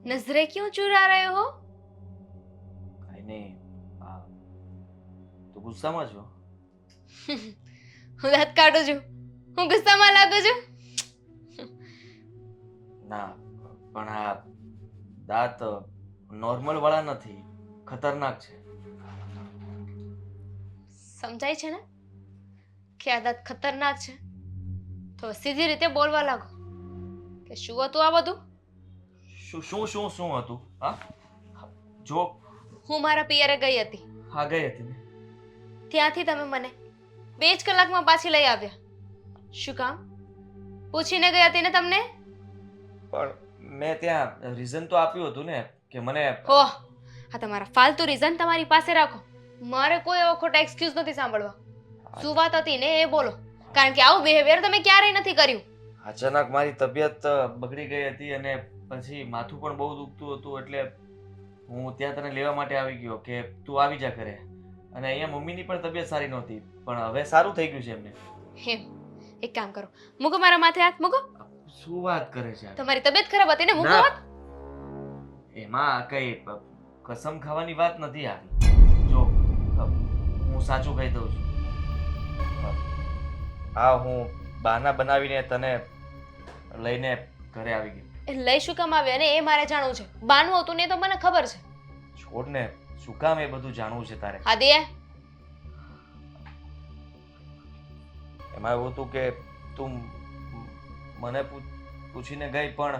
नजरें क्यों चुरा रहे हो? કઈ નહીં. આ તું ગુસ્સામાં છો? હું દાંત કાઢું છું. હું ગુસ્સામાં લાગુ છું. ના, પણ આ દાંત નોર્મલ વાળા નથી, ખતરનાક છે. સમજાય છે ને કે આ દાંત ખતરનાક છે? તો સીધી રીતે બોલવા લાગો કે શું હતું આ બધું. શું શું શું શું હતું? હા, જો. હું મારા પિયરે ગઈ હતી. હા, ગઈ હતી ને. ત્યાંથી તમે મને 2 જ કલાકમાં પાછી લઈ આવ્યા. શું કામ? પૂછીને ગઈ હતી ને તમને? પણ મેં ત્યાં રીઝન તો આપ્યું હતું ને કે મને હો, આ તમારા ફાલતુ રીઝન તમારી પાસે રાખો. મારે કોઈ એવો ખોટા એક્સક્યુઝ નથી સાંભળવા. શું વાત હતી ને એ બોલો, કારણ કે આવું બિહેવિયર તમે ક્યારેય નથી કર્યું. અચાનક મારી તબિયત બગડી ગઈ હતી અને પછી માથું પણ બહુ દુખતું હતું, એટલે હું ત્યાં તને લેવા માટે આવી ગયો કે તું આવી જા ઘરે. અને અહીંયા મમ્મીની પણ તબિયત સારી નહોતી, પણ હવે સારું થઈ ગયું છે એમને. એમ? એક કામ કરો, મૂકો મારા માથે હાથ મૂકો. શું વાત કરે છે? તમારી તબિયત ખરાબ હતી ને, મૂકો ના. હાથ. એમાં કઈ કસમ ખાવાની વાત નથી આવી. જો, હું સાચું કહી દઉં છું. હા, હું બહાના બનાવીને તને લઈને ઘરે આવી ગયો. એ લઈ શું કામ આવ્યા ને એ મારે જાણવું છે. બાનું હતું ને એ તો મને ખબર છે. છોડ ને, શું કામ એ બધું જાણવું છે તારે? આદિએ, એમાં એવું હતું કે તું મને પૂછીને ગઈ, પણ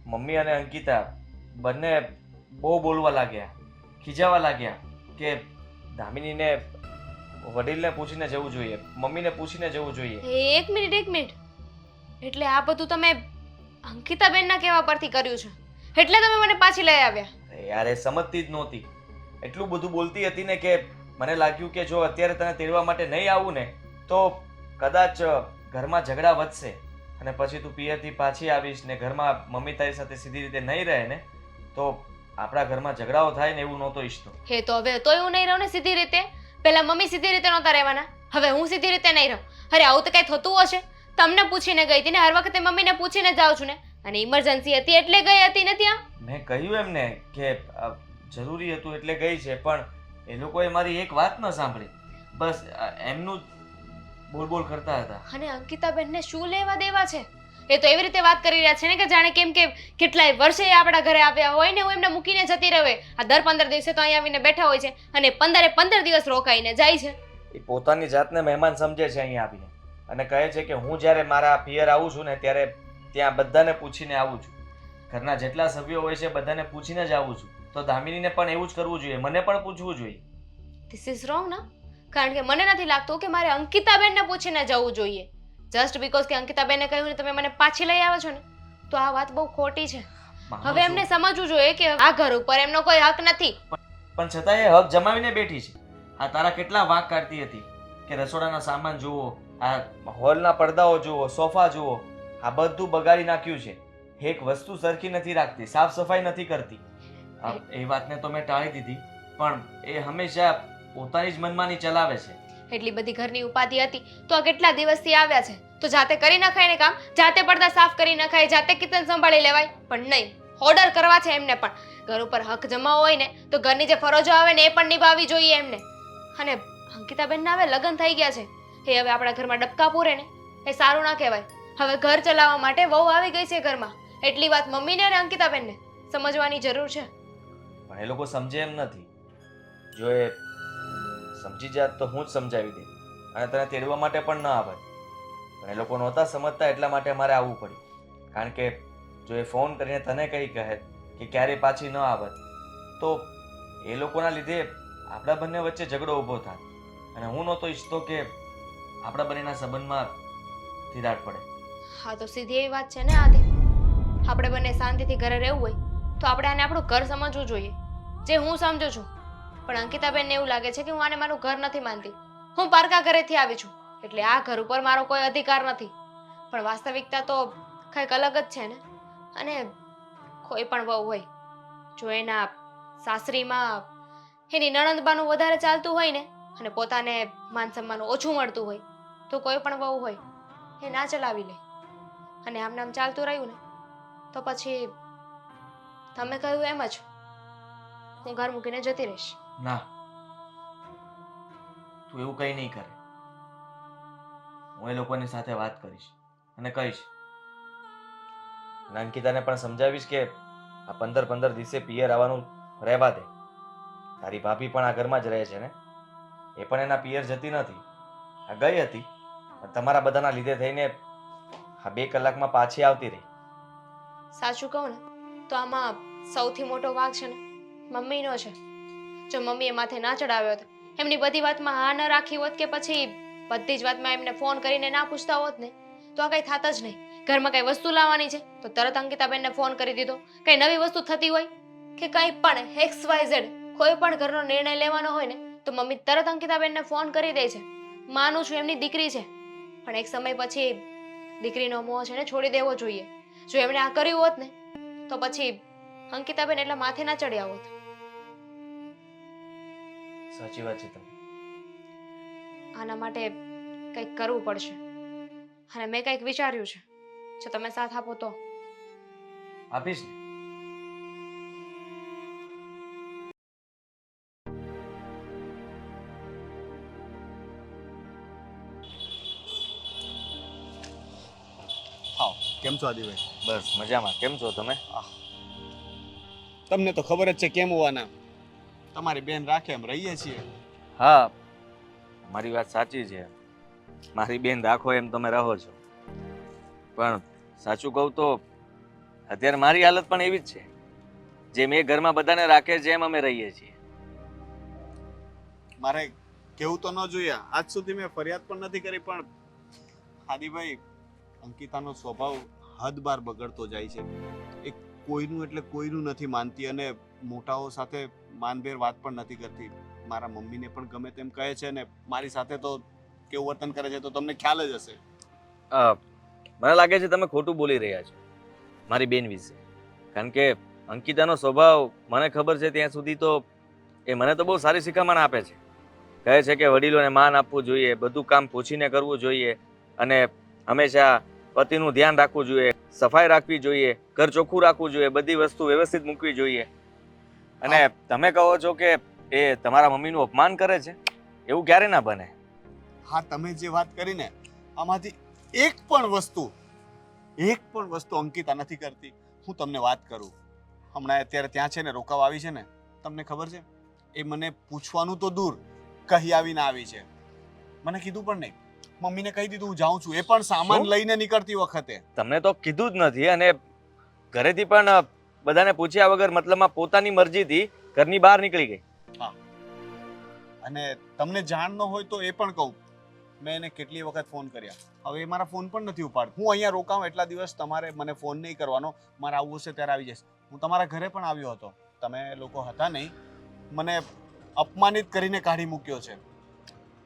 મમ્મી અને અંકિતા બંને બહુ બોલવા લાગ્યા, ખીજાવા લાગ્યા કે દામિનીને વડીલને પૂછીને જવું જોઈએ, મમ્મીને પૂછીને જવું જોઈએ. એક મિનિટ. એટલે આ બધું તમે અંકિતાબેનના કહેવા પરથી કર્યું છે, એટલે તમે મને પાછી લઈ આવ્યા. યાર, એ સમજતી જ નહોતી. એટલું બધું બોલતી હતી ને કે મને લાગ્યું કે જો અત્યારે તને તેડવા માટે નહીં આવું ને તો કદાચ ઘરમાં ઝઘડા વધશે, અને પછી તું પિયરથી પાછી આવીશ ને ઘરમાં મમ્મી તારી સાથે સીધી રીતે નહીં રહે ને તો આપણા ઘરમાં ઝઘડાઓ થાય ને એવું નહોતો ઈચ્છતો. હે તો હવે તો હું નહીં રહું ને સીધી રીતે. પેલા મમ્મી સીધી રીતે નહોતા રહેવાના, હવે હું સીધી રીતે નહીં રહું. અરે આવું તો કઈ થતું હશે? તમને પૂછીને ગઈ હતી ને, હર વખતે મમ્મીને પૂછીને જાઉં છું ને. અને ઇમરજન્સી હતી એટલે ગઈ હતી ને ત્યાં. મેં કહ્યું એમને કે જરૂરી હતું એટલે ગઈ છે, પણ એ લોકોએ મારી એક વાત ન સાંભળી. બસ એમનું બોલ બોલ કરતા હતા. અને અંકિતાબેનને શું લેવા દેવા છે? એ તો એવી રીતે વાત કરી રહ્યા છે ને કે જાણે કેમ કે કેટલાય વર્ષે આપણા ઘરે આવ્યા હોય ને હું એમને મૂકીને જતી રહે. આ દર 15 દિવસે તો અહીંયા આવીને બેઠા હોય છે અને 15 દિવસ રોકાઈને જાય છે. એ પોતાની જાતને મહેમાન સમજે છે અહીંયા આવીને, અને કહે છે કે હું જ્યારે મારા પિયર આવું છું ને ત્યારે ત્યાં બધાને પૂછીને આવું છું. ઘરના જેટલા સભ્યો હોય છે બધાને પૂછીને જ આવું છું. તો દામિનીને પણ એવું જ કરવું જોઈએ, મને પણ પૂછવું જોઈએ. ધીસ ઇઝ રોંગ ના, કારણ કે મને નથી લાગતું કે મારે અંકિતાબેનને પૂછીને જવું જોઈએ. જસ્ટ બીકોઝ કે અંકિતાબેને કહ્યું ને તમે મને પાછી લઈ આવો છો ને, તો આ વાત બહુ ખોટી છે. હવે એમને સમજવું જોઈએ કે આ ઘર ઉપર એમનો કોઈ હક નથી. પણ છતાં એ હક જમાવીને બેઠી છે. આ તારા કેટલા વાંક કાઢતી હતી કે રસોડાના સામાન જુઓ, આ હોલના પડદાઓ જુઓ, સોફા જુઓ, આ બધું બગાડી નાખ્યું છે. એક વસ્તુ સરખી નથી રાખતી, સાફ સફાઈ નથી કરતી. એ વાતને તો મેં ટાળી દીધી, પણ એ હંમેશા પોતાની જ મનમાની ચલાવે છે. એટલી બધી ઘરની ઉપાધિ હતી તો આ કેટલા દિવસથી આવ્યા છે તો જાતે કરી નખાય ને કામ, જાતે પડદા સાફ કરી નખાય, જાતે કિચન સંભાળી લેવાય. પણ નહીં, ઓર્ડર કરવા છે એમને. પણ ઘર ઉપર હક જમાવો હોય ને તો ઘરની જે ફરજો આવે ને એ પણ નિભાવવી જોઈએ એમને. અને અંકિતાબેનના હવે લગ્ન થઈ ગયા છે, એ હવે આપણા ઘરમાં ડબકા પૂરે ને એ સારું ના કહેવાય. હવે ઘર ચલાવવા માટે વહુ આવી ગઈ છે ઘરમાં, એટલી વાત મમ્મીને અને અંકિતાબેનને સમજવાની જરૂર છે. પણ એ લોકો સમજે એમ નથી. જો એ સમજી જાત તો હું જ સમજાવી દે અને તને તેડવા માટે પણ ન આવે. પણ એ લોકો નહોતા સમજતા, એટલા માટે મારે આવવું પડ્યું. કારણ કે જો એ ફોન કરીને તને કંઈ કહે કે ક્યારે પાછી ન આવત તો એ લોકોના લીધે આપણા બંને વચ્ચે ઝઘડો ઊભો થાય, અને હું નહોતો ઈચ્છતો કે આપણા બંનેના સંબંધમાં તિરાડ પડે. હા તો સીધી એવી વાત છે ને આદિ, આપણે બંને શાંતિથી ઘરે રહેવું હોય તો આપણે આને આપણું ઘર સમજવું જોઈએ, જે હું સમજુ છું. પણ અંકિતાબેનને એવું લાગે છે કે હું આને મારું ઘર નથી માનતી, હું પારકા ઘરેથી આવી છું એટલે આ ઘર ઉપર મારો કોઈ અધિકાર નથી. પણ વાસ્તવિકતા તો કંઈક અલગ જ છે ને. અને કોઈ પણ વહુ હોય, જો એના સાસરીમાં એની નણંદબાનું વધારે ચાલતું હોય ને અને પોતાને માન સન્માન ઓછું મળતું હોય તો કોઈ પણ વહુ હોય એ ના ચલાવી લે. અને આમને આમ ચાલતું રહ્યું ને તો પછી તમે કહ્યું એમ જ હું ઘર મૂકીને જતી રહીશ. ના, તું એવું કંઈ નહીં કરે. હું એ લોકોની સાથે વાત કરીશ અને કહીશ. અને અંકિતાને પણ સમજાવીશ કે આ 15 દિવસે પિયર આવવાનું રહેવા દે. તારી ભાભી પણ આ ઘરમાં જ રહે છે ને, એ પણ એના પિયર જતી નથી. આ ગઈ હતી પણ તમારા બધાના લીધે થઈને આ 2 કલાકમાં પાછી આવતી રહી. સાચું કહું ને તો આમાં સૌથી મોટો વાંક છે ને મમ્મીનો છે. જો મમ્મીએ માથે ના ચડાવ્યો હોત, એમની બધી વાતમાં હા ન રાખી હોત કે પછી બધી જ વાતમાં એમને ફોન કરીને ના પૂછતા હોત ને તો આ કંઈ થાત જ નહીં. ઘરમાં કઈ વસ્તુ લાવવાની છે તો તરત અંકિતાબેનને ફોન કરી દીધો. કઈ નવી વસ્તુ થતી હોય કે કંઈ પણ XYZ કોઈ પણ ઘરનો નિર્ણય લેવાનો હોય ને તો મમ્મી તરત અંકિતાબેનને ફોન કરી દે છે. માનું છું એમની દીકરી છે, પણ એક સમય પછી દીકરીનો મોહ છે ને છોડી દેવો જોઈએ. જો એમણે આ કર્યું હોત ને તો પછી અંકિતાબેન એટલા માથે ના ચડ્યા હોત. સાચી વાત છે તમે. આના માટે કંઈક કરવું પડશે અને મેં કંઈક વિચાર્યું છે. જો તમે સાથ આપો તો. આપીશ ને. હા, કેમ છો આદિભાઈ? બસ મજામાં. કેમ છો તમે? તમને તો ખબર જ છે કેમ હોવાના. તમારી બેન રાખે એમ રહીએ છીએ. હા, મારી વાત સાચી છે. મારી બેન રાખો એમ તમે રહો છો, પણ સાચું કહું તો અત્યારે મારી હાલત પણ એવી જ છે. જેમ એ ઘરમાં બધાને રાખે છે એમ અમે રહીએ છીએ. મારે કેવું તો ન જોઈએ. આજ સુધી મેં ફરિયાદ પણ નથી કરી, પણ આદિભાઈ અંકિતાનો સ્વભાવ હદ બાર બગડતો જાય છે. એ કોઈનું એટલે કોઈનું નથી માનતી અને મોટાઓ સાથે માનભેર વાત પણ નથી કરતી. મારા મમ્મીને પણ ગમે તેમ કહે છે ને મારી સાથે તો કેવું વર્તન કરે છે તો તમને ખ્યાલ જ હશે. મને લાગે છે તમે ખોટું બોલી રહ્યા છો મારી બેન વિશે, કારણ કે અંકિતાનો સ્વભાવ મને ખબર છે ત્યાં સુધી તો એ મને તો બહુ સારી શિખામણ આપે છે. કહે છે કે વડીલોને માન આપવું જોઈએ, બધું કામ પૂછીને કરવું જોઈએ અને હંમેશા પતિનું ધ્યાન રાખવું જોઈએ, સફાઈ રાખવી જોઈએ, ઘર ચોખ્ખું રાખવું જોઈએ, બધી વસ્તુ વ્યવસ્થિત મૂકવી જોઈએ. અને તમે કહો છો કે એ તમારા મમ્મીનું અપમાન કરે છે? એવું ક્યારે ના બને. હા, તમે જે વાત કરી ને આમાંથી એક પણ વસ્તુ અંકિતા નથી કરતી. હું તમને વાત કરું, હમણાં અત્યારે ત્યાં છે ને રોકાવા આવી છે ને, તમને ખબર છે એ મને પૂછવાનું તો દૂર કહી આવીને આવી છે. મને કીધું પણ નહીં. મમ્મીને કહી દીધું હું જાઉં છું, એ પણ સામાન લઈને નીકળતી વખતે. તમને તો કીધું જ નથી અને ઘરેથી પણ બધાને પૂછ્યા વગર મતલબમાં પોતાની મરજીથી ઘરની બહાર નીકળી ગઈ. હા, અને તમને જાણ ન હોય તો એ પણ કહું, મેં એને કેટલી વખત ફોન કર્યા, હવે એ મારા ફોન પણ નથી ઉપાડતો. હું અહીંયા રોકાઉં એટલા દિવસ તમારે મને ફોન નહીં કરવાનો, મારે આવવું હશે ત્યારે આવી જઈશ. હું તમારા ઘરે પણ આવ્યો હતો, તમે લોકો હતા નહીં, મને અપમાનિત કરીને કાઢી મૂક્યો છે.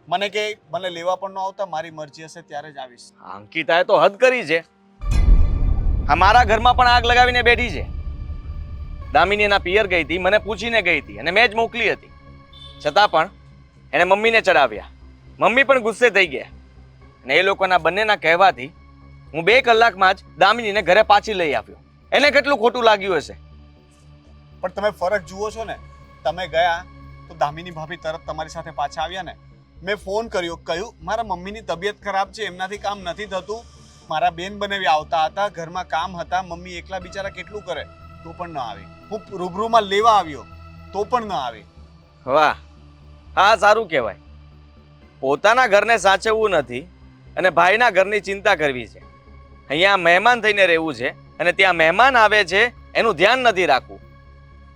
મને કે મને લેવા પણ ન આવતા, મારી મરજી હશે ત્યારે જ આવીશ. અંકિતાએ તો હદ કરી છે. હા, મારા ઘરમાં પણ આગ લગાવીને બેઠી છે. દામિની એના પિયર ગઈ હતી, મને પૂછીને ગઈ હતી અને મેં જ મોકલી હતી. છતાં પણ એને મમ્મીને ચડાવ્યા. મમ્મી પણ ગુસ્સે થઈ ગયા અને એ લોકોના બંનેના કહેવાથી હું 2 કલાકમાં જ દામિનીને ઘરે પાછી લઈ આવ્યો. એને કેટલું ખોટું લાગ્યું હશે. પણ તમે ફરક જુઓ છો ને, તમે ગયા તો દામિની ભાભી તરત તમારી સાથે પાછા આવ્યા ને. મેં ફોન કર્યો, કહ્યું મારા મમ્મીની તબિયત ખરાબ છે, એમનાથી કામ નથી થતું. મારા બેન બનેવી આવતા હતા, ઘરમાં કામ હતા, મમ્મી એકલા બિચારા કેટલું કરે, તો પણ ન આવી. હું રૂબરૂમાં લેવા આવ્યો તો પણ ન આવી. વાહ, હા સારું કહેવાય. પોતાના ઘરને સાચવવું નથી અને ભાઈના ઘરની ચિંતા કરવી છે. અહીંયા મહેમાન થઈને રહેવું છે અને ત્યાં મહેમાન આવે છે એનું ધ્યાન નથી રાખવું.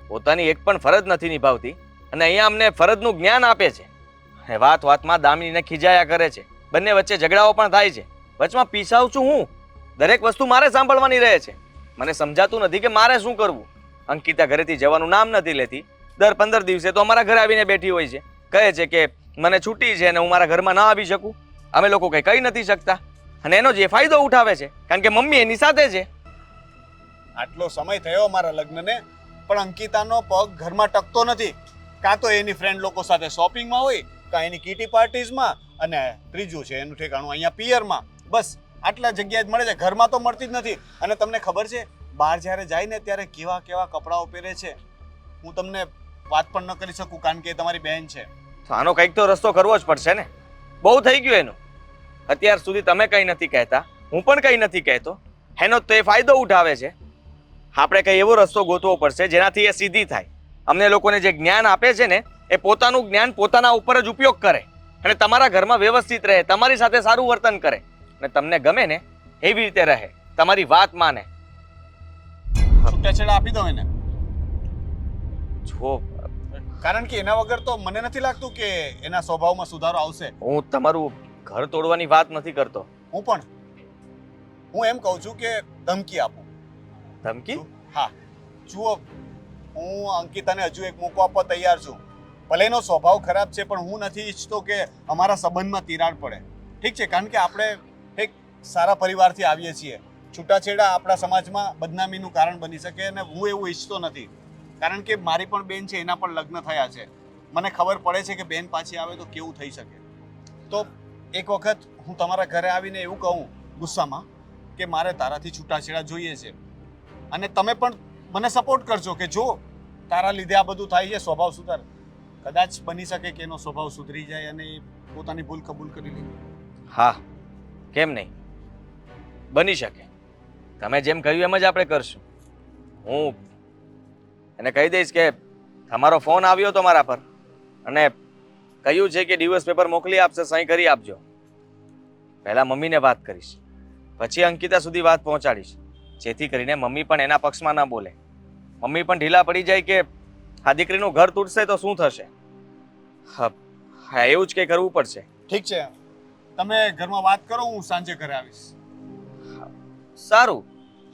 પોતાની એક પણ ફરજ નથી નિભાવતી અને અહીંયા અમને ફરજનું જ્ઞાન આપે છે. વાત વાતમાં દામિનીને ખીજાયા કરે છે, બંને વચ્ચે ઝઘડાઓ પણ થાય છે. વચમાં પીસાવ છું હું. દરેક વસ્તુ મારે સાંભળવાની રહે છે. મને સમજાતું નથી કે મારે શું કરવું. અંકિતા ઘરેથી જવાનું નામ નથી લેતી. દર 15 દિવસે તો અમારા ઘરે આવીને બેઠી હોય છે. કહે છે કે મને છૂટી છે અને હું મારા ઘરમાં ના આવી શકું. અમે લોકો કંઈ કહી નથી શકતા અને એનો જે ફાયદો ઉઠાવે છે કારણ કે મમ્મી એની સાથે છે. આટલો સમય થયો મારા લગ્નને, પણ અંકિતાનો પગ ઘરમાં ટકતો નથી. કાં તો એની ફ્રેન્ડ લોકો સાથે શોપિંગમાં હોય, કાં એની કીટી પાર્ટીઝમાં, અને ત્રીજું છે એનું ઠેકાણું અહીંયા પિયરમાં. બસ આટલા જગ્યાએ જ મળે છે, ઘરમાં તો મળતી જ નથી. અને તમને ખબર છે બહાર જ્યારે જાય ને ત્યારે કેવા કેવા કપડાઓ પહેરે છે હું તમને વાત પણ ન કરી શકું કારણ કે એ તમારી બહેન છે. તો આનો કંઈક તો રસ્તો કરવો જ પડશે ને. બહુ થઈ ગયું એનું. અત્યાર સુધી તમે કંઈ નથી કહેતા, હું પણ કંઈ નથી કહેતો. એનો તો એ ફાયદો ઉઠાવે છે. આપણે કંઈ એવો રસ્તો ગોતવો પડશે જેનાથી એ સીધી થાય. અમને લોકોને જે જ્ઞાન આપે છે ને એ પોતાનું જ્ઞાન પોતાના ઉપર જ ઉપયોગ કરે અને તમારા ઘરમાં વ્યવસ્થિત રહે, તમારી સાથે સારું વર્તન કરે અને તમને ગમે ને એવી રીતે રહે, તમારી વાત માને. છૂટાછેડા આપી દો એને, જો કારણ કે એના વગર તો મને નથી લાગતું કે એના સ્વભાવમાં સુધારો આવશે. હું તમારું ઘર તોડવાની વાત નથી કરતો. હું એમ કહું છું કે ધમકી આપું. ધમકી? હા, જુઓ, હું અંકિતાને હજુ એક મોકો આપવા તૈયાર છું. ભલે એનો સ્વભાવ ખરાબ છે પણ હું નથી ઈચ્છતો કે અમારા સંબંધમાં તિરાડ પડે. ઠીક છે, કારણ કે આપણે એક સારા પરિવારથી આવીએ છીએ. છૂટાછેડા આપણા સમાજમાં બદનામીનું કારણ બની શકે અને હું એવું ઈચ્છતો નથી. કારણ કે મારી પણ બેન છે, એના પણ લગ્ન થયા છે. મને ખબર પડે છે કે બેન પાછી આવે તો કેવું થઈ શકે. તો એક વખત હું તમારા ઘરે આવીને એવું કહું ગુસ્સામાં કે મારે તારાથી છૂટાછેડા જોઈએ છે અને તમે પણ મને સપોર્ટ કરજો કે જો તારા લીધે આ બધું થાય છે, સ્વભાવ સુધાર. કદાચ બની શકે કે એનો સ્વભાવ સુધરી જાય અને એ પોતાની ભૂલ કબૂલ કરી લે. હા, કેમ નહીં, બની શકે. તમે જેમ કહ્યું એમ જ આપણે કરશું. હું એને કહી દઈશ કે તમારો ફોન આવ્યો તો મારા પર અને કહ્યું છે કે ડિવોર્સ પેપર મોકલી આપશે, સહી કરી આપજો. પહેલા મમ્મીને વાત કરીશ, પછી અંકિતા સુધી વાત પહોંચાડીશ, જેથી કરીને મમ્મી પણ એના પક્ષમાં ન બોલે. મમ્મી પણ ઢીલા પડી જાય કે આ દીકરીનું ઘર તૂટશે તો શું થશે. હા, એવું જ કંઈ કરવું પડશે. ઠીક છે, તમે ઘરમાં વાત કરો, હું સાંજે ઘરે આવીશ. સારું.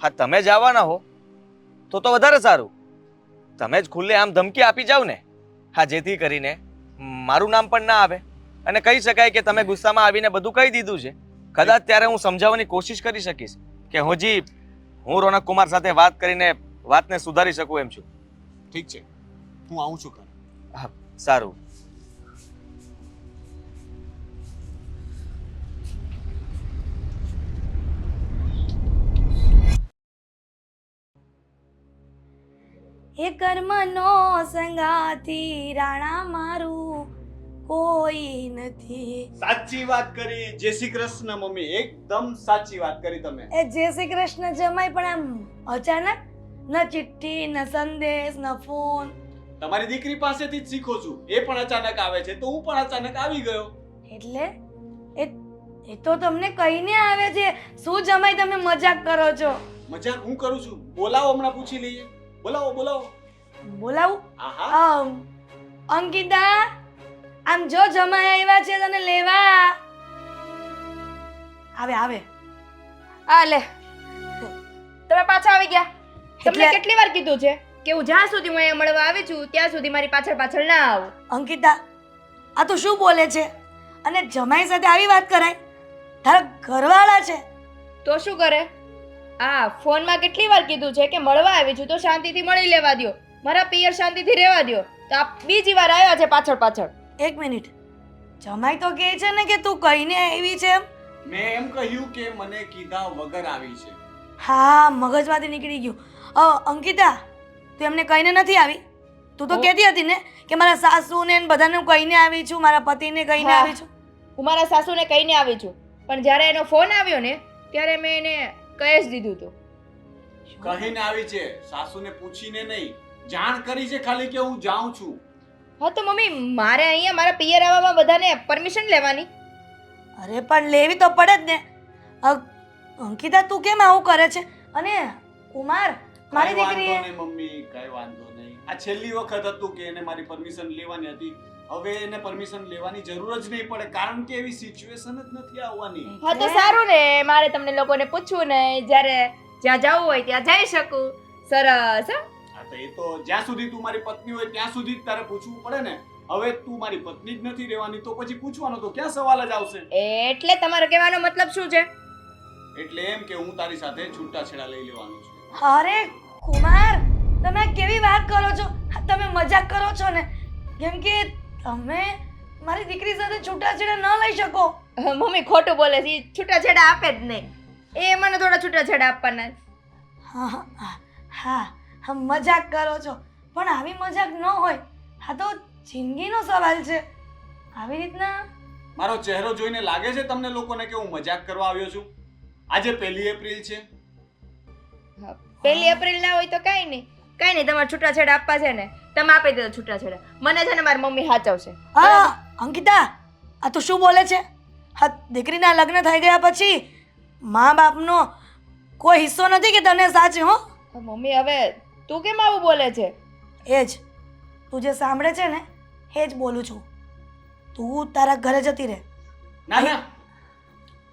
હા, તમે જ આવવાના હો તો વધારે સારું. તમે જ ખુલ્લે આમ ધમકી આપી જાવ ને, હા, જેથી કરીને મારું નામ પણ ના આવે અને કહી શકાય કે તમે ગુસ્સામાં આવીને બધું કહી દીધું છે. કદાચ ત્યારે હું સમજાવવાની કોશિશ કરી શકીશ કે હું રોનક કુમાર સાથે વાત કરીને વાતને સુધારી શકું એમ છું. ઠીક છે, હું આવું છું ઘરે. હા, સારું. હે કર્મનો સંગાથી રાણા મારું કોઈ નથી. સાચી વાત કરી. જય શ્રી કૃષ્ણ મમ્મી, એકદમ સાચી વાત કરી તમે. એ જય શ્રી કૃષ્ણ જમાઈ પણ આમ અચાનક, ન ચિઠ્ઠી ન સંદેશ ન ફોન. તમારી દીકરી પાસેથી જ શીખો છું. એ પણ અચાનક આવે છે તો હું પણ અચાનક આવી ગયો. એટલે એ તો તમને કહીને આવે છે. શું જમાઈ તમે મજાક કરો છો? મજાક હું કરું છું? બોલાવો, હમણાં પૂછી લઈએ. બોલાવો. બોલાવું? આહા, અંકિતા, આમ જો જમાઈ આવ્યા છે તને લેવા. આવે. આ લે, તમે પાછા આવી ગયા. તમને એટલે- કેટલી વાર કીધું છે કે હું જ્યાં સુધી હું અહીંયા મળવા આવી છું ત્યાં સુધી મારી પાછળ ના આવું. અંકિતા, આ તો શું બોલે છે? અને જમાઈ સાથે આવી વાત કરાય? તારા ઘરવાળા છે. તો શું કરે? આ ફોનમાં કેટલી વાર કીધું છે કે મળવા આવી છું તો શાંતિથી મળી લેવા દ્યો, મારા પિયર શાંતિથી રહેવા દ્યો. તો આ બીજી વાર આવ્યા છે પાછળ. એક મિનિટ, જમાઈ તો કહે છે ને કે તું કહીને આવી છે એમ. મેં એમ કહ્યું કે મને કીધા વગર આવી છે. હા, મગજમાંથી નીકળી ગયું. અંકિતા, તું એમને કહીને નથી આવી? તું તો કહેતી હતી ને કે મારા સાસુને ને બધાને હું કહીને આવી છું, મારા પતિને કહીને હા. આવી છું. હું મારા સાસુને કહીને આવી છું, પણ જ્યારે એનો ફોન આવ્યો ને ત્યારે મેં એને કહી જ દીધું હતું. કહીને આવી છે, સાસુને પૂછીને નહીં. જાણ કરી છે ખાલી કે હું જાઉં છું. હા, તો મમ્મી મારે અહીંયા મારા પિયર આવવામાં બધાને પરમિશન લેવાની? અરે પણ લેવી તો પડે જ ને. અંકિતા, તું કેમ આવું કરે છે? અને કુમાર, મારી દીકરીએ મમ્મી, કઈ વાંધો નહીં. આ છેલ્લી વખત હતું કે એને મારી પરમિશન લેવાની હતી. હવે એને પરમિશન લેવાની જરૂર જ નહીં પડે કારણ કે એવી સિચ્યુએશન જ નથી આવવાની. હા, તો સારું ને, મારે તમને લોકોને પૂછવું નહીં, જ્યારે જ્યાં જવું હોય ત્યાં જઈ શકું. સરસ. હા, તો એ તો જ્યાં સુધી તું મારી પત્ની હોય ત્યાં સુધી જ તારે પૂછવું પડે ને. હવે તું મારી પત્ની જ નથી રહેવાની તો પછી પૂછવાનો તો ક્યાં સવાલ જ આવશે? એટલે તમારો કહેવાનો મતલબ શું છે? એટલે એમ કે હું તારી સાથે છૂટાછેડા લઈ લેવાનું છું. અરે કુમાર, તમે કેવી વાત કરો છો? તમે મજાક કરો છો ને? કેમ કે તમે મારી દીકરી સાથે છૂટાછેડા ન લઈ શકો. મમ્મી ખોટું બોલે છે, છૂટાછેડા આપે જ નહીં. એ મને થોડા છૂટાછેડા આપવાના. હા હા હા હા મજાક કરો છો પણ આવી મજાક ન હોય. આ તો જિંદગીનો સવાલ છે. આવી રીતના મારો ચહેરો જોઈને લાગે છે તમને લોકોને કે હું મજાક કરવા આવ્યો છું? આજે 1 એપ્રિલ છે. 1 એપ્રિલ ના હોય તો કાંઈ નહીં તમારે છૂટાછેડા આપવા છે ને તમે આપી દેજો છૂટાછેડા. મને છે ને મારી મમ્મી સાચવશે. હા અંકિતા આ તું શું બોલે છે? હા દીકરીના લગ્ન થઈ ગયા પછી મા બાપનો કોઈ હિસ્સો નથી કે તને સાચે હો. મમ્મી હવે તું કેમ આવું બોલે છે? એ જ તું જે સાંભળે છે ને એ જ બોલું છું. તું તારા ઘરે જતી રહે. ના ના,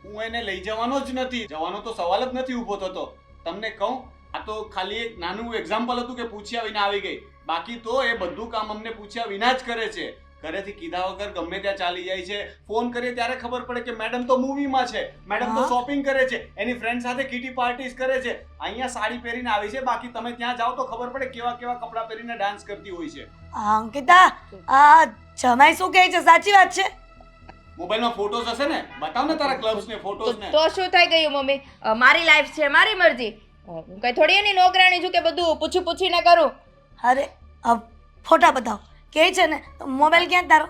હું એને લઈ જવાનો જ નથી. જવાનો તો સવાલ જ નથી ઊભો થતો. તમને કહું, આ તો ખાલી એક નાનું એક્ઝામ્પલ હતું કે પૂછ્યા વિના આવી ગઈ. બાકી તો એ બધું કામ અમને પૂછ્યા વિના જ કરે છે. ઘરેથી કીધા વગર ગમે ત્યાં ચાલી જાય છે. ફોન કરીએ ત્યારે ખબર પડે કે મેડમ તો મૂવીમાં છે, મેડમ તો હા? શોપિંગ કરે છે, એની ફ્રેન્ડ સાથે કિટી પાર્ટીઝ કરે છે. અહીંયા સાડી પહેરીને આવી છે, બાકી તમે ત્યાં જાઓ તો ખબર પડે કેવા કેવા કપડાં પહેરીને ડાન્સ કરતી હોય છે. અંકિતા આ જમાઈ શું કહે છે સાચી વાત છે? મોબાઈલમાં ફોટોઝ હશે ને, બતાવ ને તારા ક્લબ્સ ને ફોટોઝ ને. તો શું થઈ ગયું મમ્મી? મારી લાઈફ છે, મારી મરજી. હું કઈ થોડી એની નોકરાણી છું કે બધું પૂછીને કરું. અરે ફોટા બતાવ કે છે ને તો મોબાઈલ ક્યાં તારો?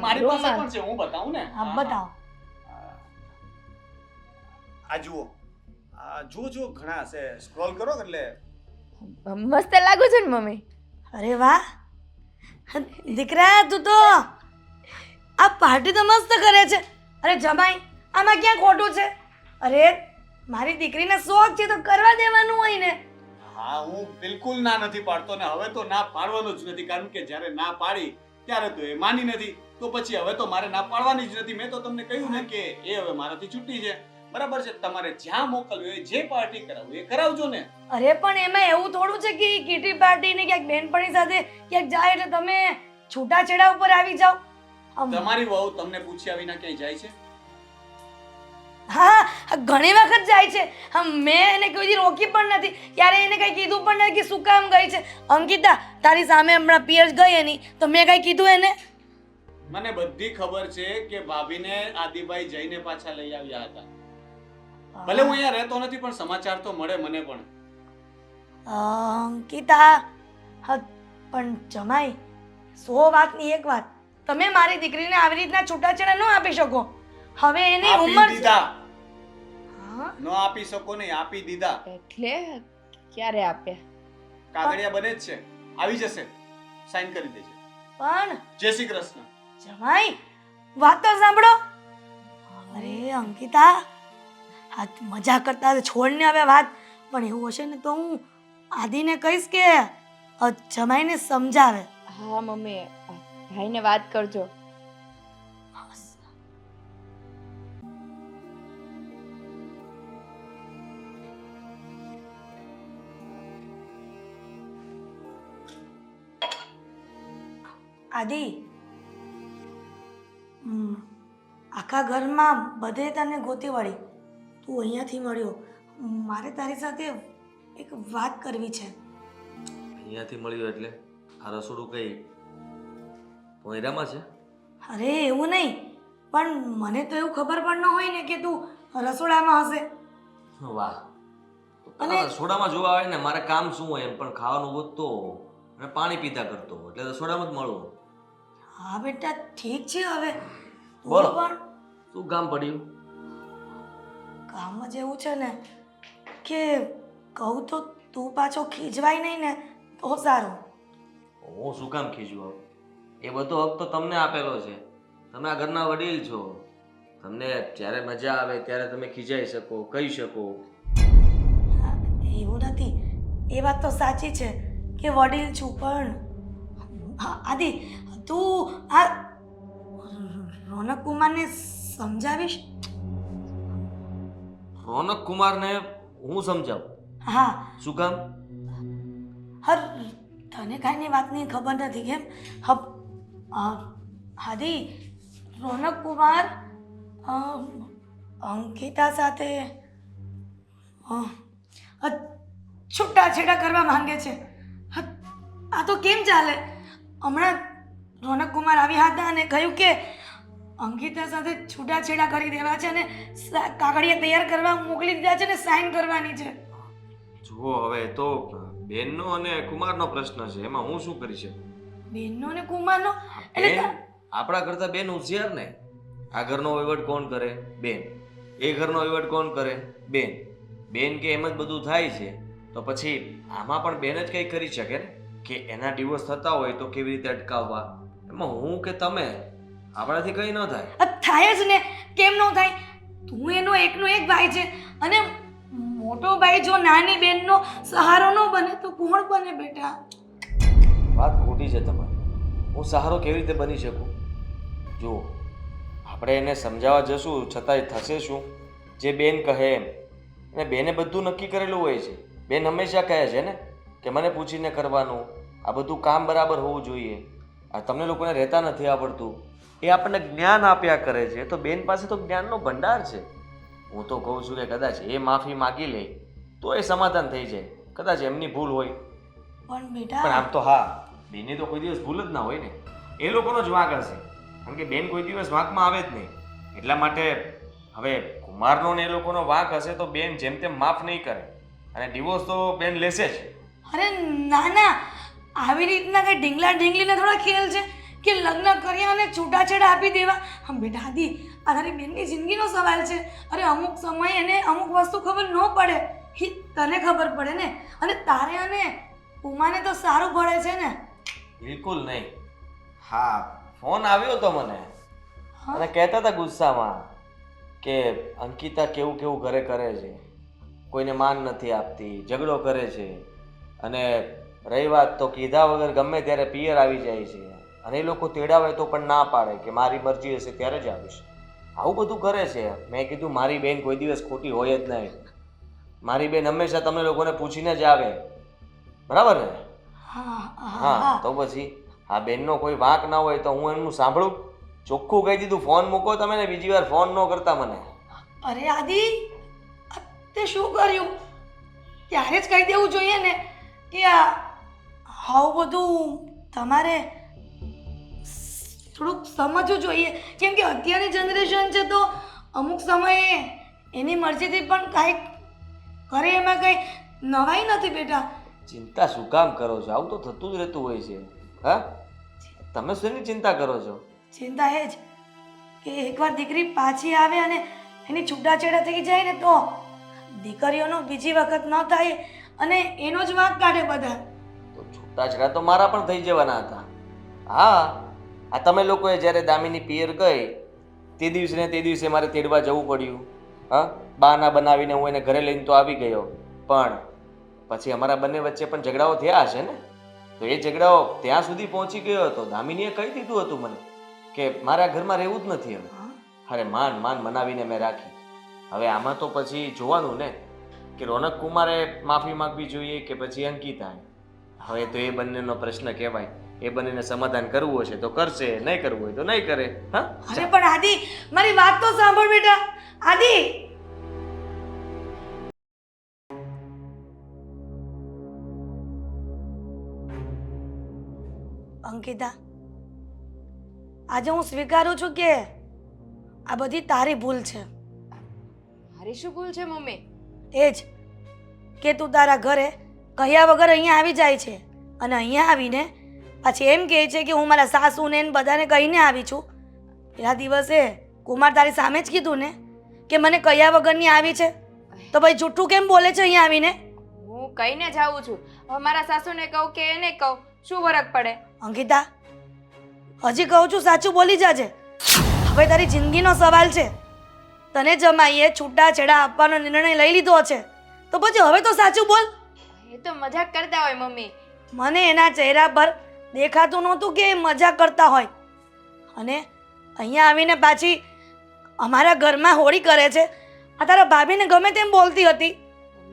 મારી પાસે પણ છે, હું બતાવું ને. હા બતાવ. આ જુઓ, જુઓ ઘણા હશે, સ્ક્રોલ કરો એટલે મસ્ત લાગુ છે ને મમ્મી? અરે વાહ દીકરા તું તો આ પાર્ટી તો મસ્ત કરે છે. અરે જમાઈ આમાં ક્યાં ખોટું છે? અરે મારી દીકરીને શોખ છે તો કરવા દેવાનું હોય ને. હા, હું બિલકુલ ના નથી પાડતો ને હવે તો ના પાડવાનો જ નથી, કારણ કે જ્યારે ના પાડી ત્યારે તો એ માની નથી, તો પછી હવે તો મારે ના પાડવાની જ નથી. મેં તો તમને કહ્યું ને કે એ હવે મારાથી છૂટી છે. બરાબર છે, તમારે જ્યાં મોકલવું હોય, જે પાર્ટી કરાવવું એ કરાવજો ને. અરે પણ એમાં એવું થોડું છે કે કીટી પાર્ટી ને ક્યાંક બેનપણી સાથે ક્યાંક જાય એટલે તમે છૂટાછેડા ઉપર આવી જાઓ. તમારી વહુ તમને પૂછ્યા વિના ક્યાંય જાય છે? હા ઘણી વખત જાય છે. મેં એને કોઈ દી રોકી પણ નથી, ક્યારે એને કઈ કીધું પણ નથી કે શું કામ ગઈ છે. અંકિતા તારી સામે હમણાં પિયર્સ ગઈ એની તો મેં કઈ કીધું એને? મને બધી ખબર છે કે ભાભીને આદિભાઈ જઈને પાછા લઈ આવ્યા હતા. ભલે હું અહીંયા રહેતો નથી પણ સમાચાર તો મળે મને પણ. અંકિતા હા પણ જમાઈ 100 વાતની એક વાત, તમે મારી દીકરીને આવી રીતના છૂટાછેડા ન આપી શકો. હવે એની આપી ઉંમર છે. દીધા. હા? ન આપી શકો નહીં, આપી દીધા. એટલે ક્યારે આપ્યા? કાગળિયા બને જ છે, આવી જશે, સાઈન કરી દેજે. પણ જય શ્રી કૃષ્ણ. જમાઈ વાત તો સાંભળો. અરે અંકિતા હા મજા કરતા છોડને હવે વાત. પણ એવું હશે ને તો હું આદિને કહીશ કે જમાઈને સમજાવે. હા મમ્મી, ભાઈને વાત કરજો. આદિ આખા ઘરમાં બધે તને ગોતી વળી, તું અહીંયાથી મળ્યો. મારે તારી સાથે એક વાત કરવી છે. અહીંયાથી મળ્યું એટલે આ રસોડું કઈ પોયરામાં છે? અરે એવું નહીં, પણ મને તો એવું ખબર પણ ન હોય ને કે તું રસોડામાં હશે. વાહ, અને રસોડામાં જોવા આવે ને મારે કામ શું હોય એમ પણ ખાવાનું ગોતતો અને પાણી પીતા કરતો એટલે રસોડામાં જ મળવું. હા બેટા ઠીક છે. હવે તું બોલો. પણ શું કામ પડ્યું? કામ જ એવું છે ને કે કહું તો તું પાછો ખીજવાય નહીં ને તો સારું. હું શું કામ ખીજવું આવું? એ બધો હક તો તમને આપેલો છે. તમે આ ઘરના વડીલ છો, તમને જ્યારે મજા આવે ત્યારે તમે ખીજાઈ શકો, કહી શકો. એવું નથી, એ વાત તો સાચી છે કે વડીલ છું, પણ આદિ તું આ રોનક કુમારને સમજાવીશ? રોનક કુમારને હું સમજાવું? હા શું કામ? હર તને કાંઈની વાતની ખબર નથી કેમ? આદિ રોનક કુમાર અંકિતા સાથે છૂટાછેડા કરવા માંગે છે. આ તો કેમ ચાલે? હમણાં રોનક કુમાર આવ્યા હતા અને કહ્યું કે અંકિતા સાથે છૂટાછેડા કરી દેવા છે અને કાગળિયા તૈયાર કરવા મોકલી દીધા છે ને સાઈન કરવાની છે. જુઓ હવે તો બેનનો અને કુમારનો પ્રશ્ન છે, એમાં હું શું કરી શકું? બેનનો ને કુમારનો એટલે બેન આપણા કરતા બેન હોશિયાર ને. આ ઘરનો વહીવટ કોણ કરે? બેન. એ ઘરનો વહીવટ કોણ કરે? બેન. બેન કે એમ જ બધું થાય છે તો પછી આમાં પણ બેન જ કંઈ કરી શકે ને, કે એના ડિવોર્સ થતા હોય તો કેવી રીતે અટકાવવા? એમાં હું કે તમે આપણાથી કંઈ ન થાય. થાય જ ને, કેમ ન થાય? તું એનો એકનો એક ભાઈ છે અને મોટો ભાઈ જો નાની બેનનો સહારો ન બને તો કોણ બને બેટા? વાત ખોટી છે તમારી. હું સહારો કેવી રીતે બની શકું? જુઓ, આપણે એને સમજાવવા જશું છતાંય થશે શું? જે બેન કહે એમ. અને બેને બધું નક્કી કરેલું હોય છે. બેન હંમેશા કહે છે ને કે મને પૂછીને કરવાનું, આ બધું કામ બરાબર હોવું જોઈએ. આ તમને લોકોને રહેતા નથી આવડતું, એ આપણને જ્ઞાન આપ્યા કરે છે. તો બેન પાસે તો જ્ઞાનનો ભંડાર છે. હું તો કહું છું કે કદાચ એ માફી માગી લે તો એ સમાધાન થઈ જાય. કદાચ એમની ભૂલ હોય, પણ પણ બેટા આમ તો હા, બેનની તો કોઈ દિવસ ભૂલ જ ના હોય ને. એ લોકોનો જ વાંક હશે, કારણ કે બેન કોઈ દિવસ વાંકમાં આવે જ નહીં. એટલા માટે હવે કુમારનો ને એ લોકોનો વાંક હશે તો બેન જેમ તેમ માફ નહીં કરે, અને ડિવોર્સ તો બેન લેશે જ. અરે ના ના, આવી રીતના કઈ ઢીંગલા ઢીંગલીના થોડા ખેલ છે કે લગ્ન કર્યા અને છૂટાછેડા આપી દેવા? હા બેટા આદિ, આ તારી બેનની જિંદગીનો સવાલ છે. અરે અમુક સમય એને અમુક વસ્તુ ખબર ન પડે, એ તને ખબર પડે ને. અને તારે અને ઉમાને તો સારું પડે છે ને. બિલકુલ નહીં. હા, ફોન આવ્યો તો મને અને કહેતા હતા ગુસ્સામાં કે અંકિતા કેવું કેવું ઘરે કરે છે, કોઈને માન નથી આપતી, ઝઘડો કરે છે, અને રહી વાત તો કીધા વગર ગમે ત્યારે પિયર આવી જાય છે, અને એ લોકો તેડાવે તો પણ ના પાડે કે મારી મરજી હશે ત્યારે જ આવીશ. આવું બધું કરે છે. મેં કીધું મારી બેન કોઈ દિવસ ખોટી હોય જ નહીં. મારી બેન હંમેશા તમને લોકોને પૂછીને જ આવે, બરાબર ને? હા, તો પછી આ બેનનો કોઈ વાંક ના હોય તો હું એમનું સાંભળું? ચોખ્ખું કહી દીધું, ફોન મૂકો તમે ને બીજી વાર ફોન ન કરતા મને. અરે આદિ, તે શું કર્યું? ત્યારે જ કહી દેવું જોઈએ ને કે આવું બધું તમારે થોડુંક સમજવું જોઈએ. કેમ કે અત્યારની જનરેશન છે તો અમુક સમયે એની મરજીથી પણ કાંઈક કરે, એમાં કંઈ નવાઈ નથી બેટા. ચિંતા શું કામ કરો છો? આવું તો થતું જ રહેતું હોય છે. હા, તમે શેની ચિંતા કરો છો? ચિંતા એ જ કે એકવાર દીકરી પાછી આવે અને એની છૂટાછેડા થઈ જાય ને તો દીકરીઓનો બીજી વખત ન થાય અને એનો જ વાંક કાઢે બધા. તો છૂટાછેડા તો મારા પણ થઈ જવાના હતા. હા, આ તમે લોકોએ જ્યારે દામિની પિયર ગઈ તે દિવસે ને તે દિવસે મારે તેડવા જવું પડ્યું. હા, બહાના બનાવીને હું એને ઘરે લઈને તો આવી ગયો, પણ પછી અમારા બંને વચ્ચે પણ ઝઘડાઓ થયા હશે ને. તો એ ઝઘડાઓ ત્યાં સુધી પહોંચી ગયો હતો. દામિનીએ કહી દીધું હતું મને કે મારે આ ઘરમાં રહેવું જ નથી. અરે માન મનાવીને મેં રાખી. હવે આમાં તો પછી જોવાનું ને કે રોનક કુમારે માફી માંગવી જોઈએ કે પછી અંકિતાએ. હવે તો એ બંનેનો પ્રશ્ન કહેવાય. એ બંનેને સમાધાન કરવું હશે તો કરશે, નહીં કરવું હોય તો નહીં કરે. હા, અરે પણ આદિ, મારી વાત તો સાંભળ બેટા. આદિ, અંકિતા, આજે હું સ્વીકારું છું કે આ બધી તારી ભૂલ છે. મારી શું ભૂલ છે મમ્મી? એ જ કે તું તારા ઘરે કહ્યા વગર અહીંયા આવી જાય છે અને અહીંયા આવીને પાછી એમ કહે છે કે હું મારા સાસુને ને બધાને કહીને આવી છું. પેલા દિવસે કુમાર તારી સામે જ કીધું ને કે મને કહ્યા વગરની આવી છે, તો ભાઈ જૂઠું કેમ બોલે છે અહીંયા આવીને? હું કહીને જ આવું છું. હવે મારા સાસુને કહું કે એને કહું, શું ફરક પડે? અંકિતા, હજી કહું છું સાચું બોલી જાજે. હવે તારી જિંદગીનો સવાલ છે. તને જમાઈએ છૂટાછેડા આપવાનો નિર્ણય લઈ લીધો છે તો પછી હવે તો સાચું બોલ. એ તો મજાક કરતા હોય મમ્મી. મને એના ચહેરા પર દેખાતું નહોતું કે એ મજાક કરતા હોય. અને અહીંયા આવીને પાછી અમારા ઘરમાં હોળી કરે છે. આ તારા ભાભીને ગમે તેમ બોલતી હતી.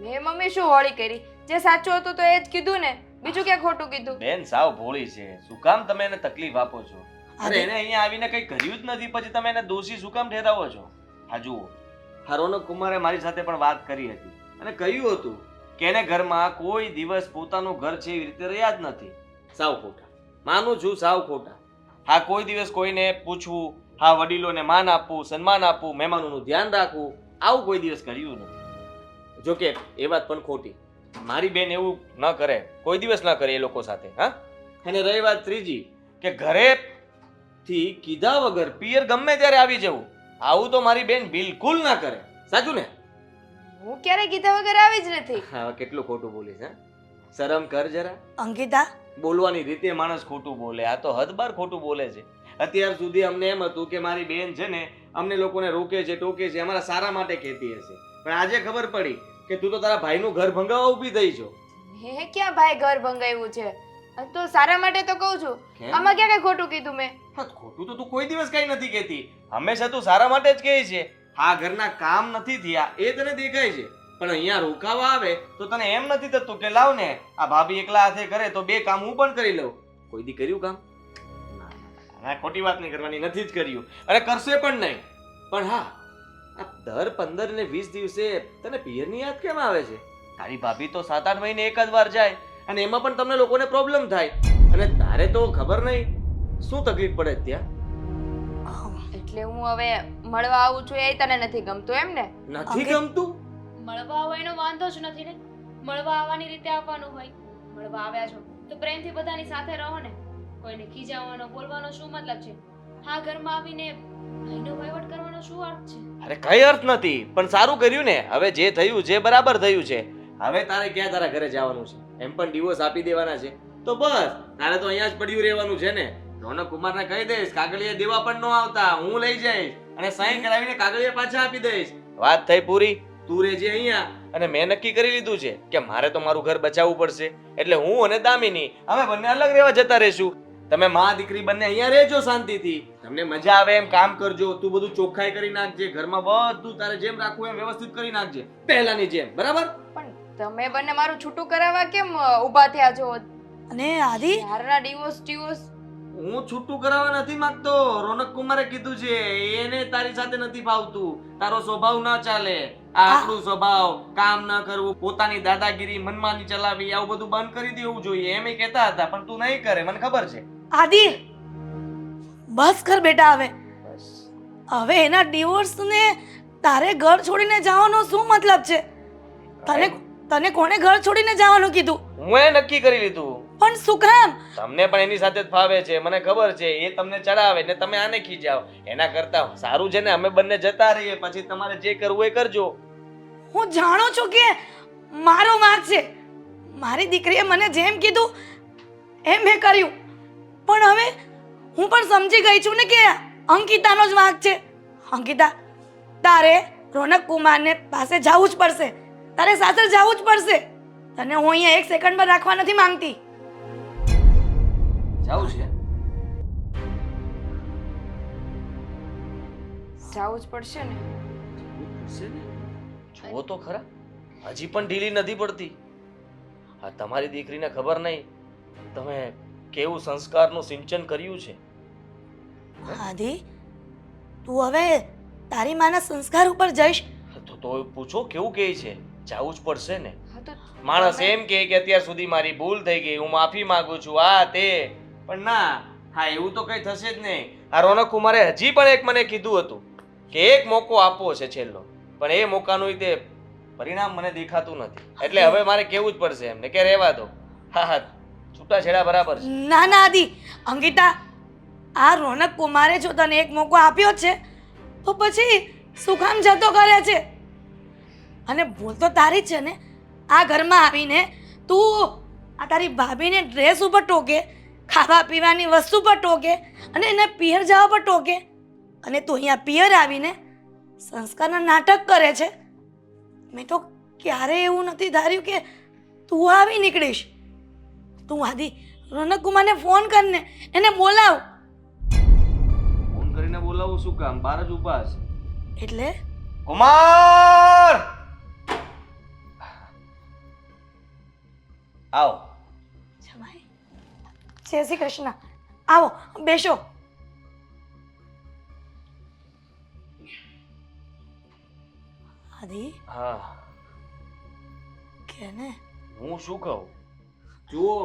મેં મમ્મી શું હોળી કરી? જે સાચું હતું તો એ જ કીધું ને, બીજું ક્યાં ખોટું કીધું? બેન સાવ ભોળી છે. શું કામ તમે એને તકલીફ આપો છો? અરે એને અહીંયા આવીને કંઈ કર્યું જ નથી, પછી તમે એને દોષી શું કામ ઠેરાવો છો? હા જુઓ, હા રોનક કુમારે મારી સાથે પણ વાત કરી હતી અને કહ્યું હતું કે એને ઘરમાં કોઈ દિવસ પોતાનું ઘર છે એવી રીતે રહ્યા જ નથી. સાવ ખોટા, માનું છું, સાવ ખોટા. હા, કોઈ દિવસ કોઈને પૂછવું હા વડીલોને માન આપવું, સન્માન આપવું, મહેમાનોનું ધ્યાન રાખવું, આવું કોઈ દિવસ કર્યું નથી. જોકે એ વાત પણ ખોટી. મારી બેન એવું ન કરે, કોઈ દિવસ ન કરે એ લોકો સાથે. હા, અને રહી વાત ત્રીજી કે ઘરેથી કીધા વગર પિયર ગમે ત્યારે આવી જવું, આવું તો મારી બેન બિલકુલ ના કરે. સાચું ને? હું ક્યારેય કીધા વગર આવી જ નથી. હા, કેટલું ખોટું બોલીશ. હા, શરમ કર જરા. અંકિતા બોલવાની રીતે માણસ ખોટું બોલે, આ તો હદબાર ખોટું બોલે છે. અત્યાર સુધી અમને એમ હતું કે મારી બેન છે ને અમને લોકોને રોકે છે, ટોકે છે, અમારા સારા માટે કહેતી હશે. પણ આજે ખબર પડી કે તું તો તારા ભાઈનું ઘર ભંગાવવા ઊભી થઈ છો. હે ક્યાં ભાઈ ઘર ભંગાવ્યું છે? તો સારા માટે તો કહું છું. કેમ? આમાં ક્યાં કઈ ખોટું કીધું મેં? હા, ખોટું તો તું કોઈ દિવસ કઈ નથી કહેતી. હંમેશા તું સારા માટે જ કહે છે. આ ઘરના કામ નથી થયા એ તને દેખાય છે, પણ અહીંયા રોકાવા આવે તો તને એમ નથી થતું કે લાવ ને આ ભાભી એકલા હાથે કરે તો બે કામ હું પણ કરી લઉં. કોઈ દી કર્યું કામ? ના, ખોટી વાત નહીં કરવાની, નથી જ કર્યું અને કરશે પણ નહીં. પણ હા, આ દર 15 ને 20 દિવસે તને પિયરની યાદ કેમ આવે છે? તારી ભાભી તો 7-8 મહિને એક જ વાર જાય અને એમાં પણ તમને લોકોને પ્રોબ્લેમ થાય અને તારે તો ખબર નહીં શું તકલીફ પડે ત્યાં. એટલે હું હવે મળવા આવું છું એ તને નથી ગમતું એમ ને? નથી ગમતું? મળવા આવો એનો વાંધો જ નથી ને. મળવા આવવાની રીતે આવવાનું હોય. મળવા આવ્યા છો તો પ્રેમથી બધાની સાથે રહો ને. કોઈને ખીજાવવાનો બોલવાનો શું મતલબ છે? હા, ઘરમાં આવીને ભાઈનો વહીવટ કરવાનો શું અર્થ છે? અરે કઈ અર્થ નથી, પણ સારું કર્યું ને. હવે જે થયું છે બરાબર થયું છે. હવે તારે ક્યાં તારા ઘરે જવાનું છે? એમ પણ ડિવોર્સ આપી દેવાના છે તો બસ તારે તો અહીંયા જ પડ્યું રહેવાનું છે ને. રોનક કુમારને કહી દઈશ કાગળિયા દેવા પણ ન આવતા, હું લઈ જઈશ અને સાઈન કરાવીને કાગળિયા પાછા આપી દઈશ. વાત થઈ પૂરી. તું રહેજે અહીંયા અને મેં નક્કી કરી લીધું છે કે મારે તો મારું ઘર બચાવવું પડશે. એટલે હું અને દામિની અમે બંને અલગ રહેવા જતા રહેશું. તમે માં દીકરી બંને અહીંયા રહેજો શાંતિથી. તમને મજા આવે એમ કામ કરજો. તું બધું ચોખ્ખાઈ કરી નાખજે. ઘરમાં બધું તારે જેમ રાખવું એમ વ્યવસ્થિત કરી નાખજે, પહેલાની જેમ. બરાબર? પણ તમે બંને મારું છૂટું કરાવવા કેમ ઊભા થયા છો? અને આદિ યારના ડિવોર્સ હું છૂટું કરાવવા નથી માંગતો. રોનક કુમારે કીધું છે એને તારી સાથે નથી ફાવતું. તારો સ્વભાવ ના ચાલે. આ આપણું સ્વભાવ, કામ ન કરવું, પોતાની દાદાગીરી, મનમાની ચલાવી, આવું બધું બંધ કરી દેવું જોઈએ એમ એ કહેતા હતા. પણ તું નહીં કરે, મને ખબર છે. આદિ બસ કર બેટા. હવે એના ડિવોર્સ ને તારે ઘર છોડીને જવાનો શું મતલબ છે? તને કોણે ઘર છોડીને જવાનું કીધું? હું એ નક્કી કરી લીધું. પણ શું કામ? તમને પણ એની સાથે જ ફાવે છે, મને ખબર છે. એ તમને ચડાવે ને તમે આને ખીજાવ. એના કરતા સારું છે ને અમે બંને જતા રહીએ, પછી તમારે જે કરવું એ કરજો. હું જાણું છું કે મારો વાંક છે. મારી દીકરીએ મને જેમ કીધું એમ મેં કર્યું. પણ હવે હું પણ સમજી ગઈ છું ને કે અંકિતાનો જ વાંક છે. અંકિતા, તારે રોનક કુમારને પાસે જવું જ પડશે. તારે સાસર જવું જ પડશે. તને હું અહીંયા 1 સેકન્ડ પર રાખવા નથી માંગતી. જાવું છે? જાવું જ પડશે ને. જુઓ તો ખરા, હજી પણ ઢીલી નથી પડતી. આ તમારી દીકરીને ખબર નહીં તમે કેવું સંસ્કારનું સિંચન કર્યું છે. આદિ, તું હવે તારી માના સંસ્કાર ઉપર જઈશ? તો પૂછો કેવું કહે છે. જાવું જ પડશે ને. હા તો માણસ એમ કહે કે અત્યાર સુધી મારી ભૂલ થઈ ગઈ, હું માફી માંગુ છું, આ તે. પણ ના, હા એવું તો કઈ થશે જ નહીં. આ રોનક કુમારે હજી પણ એક મને કીધું હતું કે એક મોકો આપવો છે છેલ્લો, પણ એ મોકાનું તે પરિણામ મને દેખાતું નથી. એટલે હવે મારે કેવું જ પડશે એમને કે રહેવા દો. હા હા, છૂટાછેડા બરાબર છે. ના ના આદિ, અંકિતા, આ રોનક કુમારે જો તને એક મોકો આપ્યો છે તો પછી શું કામ જતો કરે છે? અને ભૂલ તો તારી જ છે ને. આ ઘરમાં આવીને તું આ તારી ભાભીને ડ્રેસ ઉપર ટોકે, ખાવા પીવાની વસ્તુ પર ટોકે અને એને પિયર જવા પર ટોકે. અને તું અહીંયા પિયર આવીને સંસ્કારના નાટક કરે છે. મેં તો ક્યારેય એવું નથી ધાર્યું કે તું આવી નીકળીશ. તું આદિ રોનક કુમારને ફોન કરને, એને બોલાવ. ફોન કરીને બોલાવું શું કામ? બહાર જ ઊભા છે. એટલે કુમાર, આવો. જમાઈ, જય શ્રી કૃષ્ણ. આવો, બેસો. આદિ, હા, કે ને હું શું કહું? જુઓ,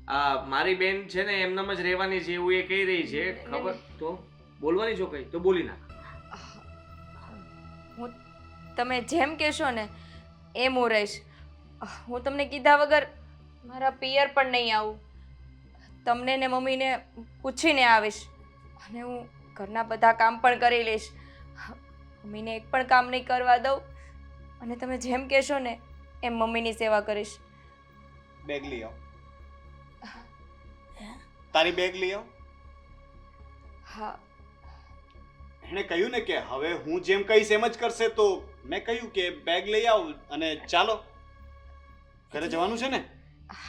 આ મારી બેન છે ને એમનામ જ રહેવાની છે એવું એ કહી રહી છે. ખબર તો બોલવાની છો કઈ તો બોલી નાખ. તમે જેમ કહેશો ને એમ હું રહીશ. હું તમને કીધા વગર મારા પિયર પણ નહીં આવું. તમને ને મમ્મીને પૂછીને આવીશ અને હું ઘરના બધા કામ પણ કરી લઈશ. મમ્મીને એક પણ કામ નહીં કરવા દઉં અને તમે જેમ કહેશો ને એમ મમ્મીની સેવા કરીશ. બેગ લઈ આવ. તારી બેગ લઈ આવ. હા, એણે કહ્યું ને કે હવે હું જેમ કહીશ એમ જ કરશે, તો મેં કહ્યું કે બેગ લઈ આવ અને ચાલો ઘરે જવાનું છે ને.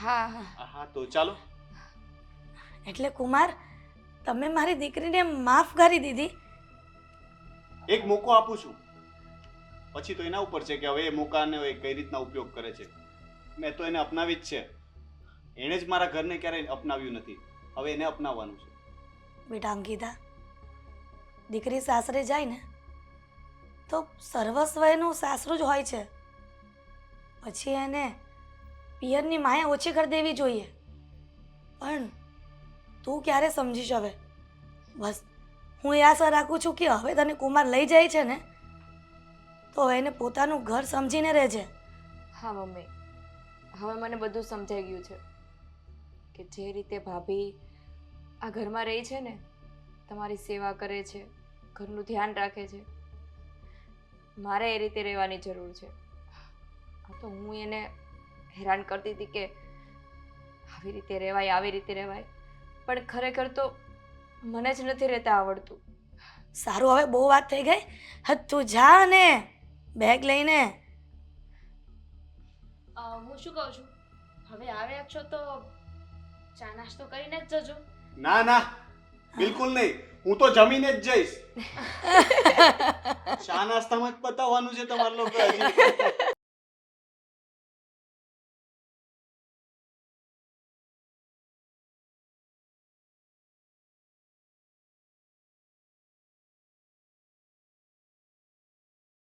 હા હા હા તો ચાલો. એટલે કુમાર, તમે મારી દીકરીને માફ કરી દીધી? એક મોકો આપું છું, પછી તો એના ઉપર છે કે હવે એ મોકાને એ કઈ રીતના ઉપયોગ કરે છે. મેં તો એને અપનાવી જ છે. એણે જ મારા ઘરને ક્યારેય અપનાવ્યું નથી, હવે એને અપનાવવાનું છે. બેટા અંકિતા, દીકરી સાસરે જાય ને તો સર્વસ્વ એનું સાસરું જ હોય છે. પછી એને પિયરની માયા ઓછી કરી દેવી જોઈએ. પણ તું ક્યારે સમજીશ? હવે બસ હું એ આશા રાખું છું કે હવે તને કુમાર લઈ જાય છે ને તો હવે એને પોતાનું ઘર સમજીને રહેજે. હા મમ્મી, હવે મને બધું સમજાઈ ગયું છે કે જે રીતે ભાભી આ ઘરમાં રહી છે ને, તમારી સેવા કરે છે, ઘરનું ધ્યાન રાખે છે, મારે એ રીતે રહેવાની જરૂર છે. આ તો હું એને હેરાન કરતી હતી કે આવી રીતે રહેવાય, આવી રીતે રહેવાય, પણ ખરેખર તો મને જ નથી રહેતા આવડતું. સારું, હવે બહુ વાત થઈ ગઈ. હા તું જા ને બેગ લઈને. હું શું કહું છું, હવે આવ્યા છો તો ચા નાસ્તો કરીને જ જજો. ના ના, બિલકુલ નહીં. હું તો જમીને જ જઈશ. ચા નાસ્તામાં જ પતાવવાનું છે તમારે લોકો હજી.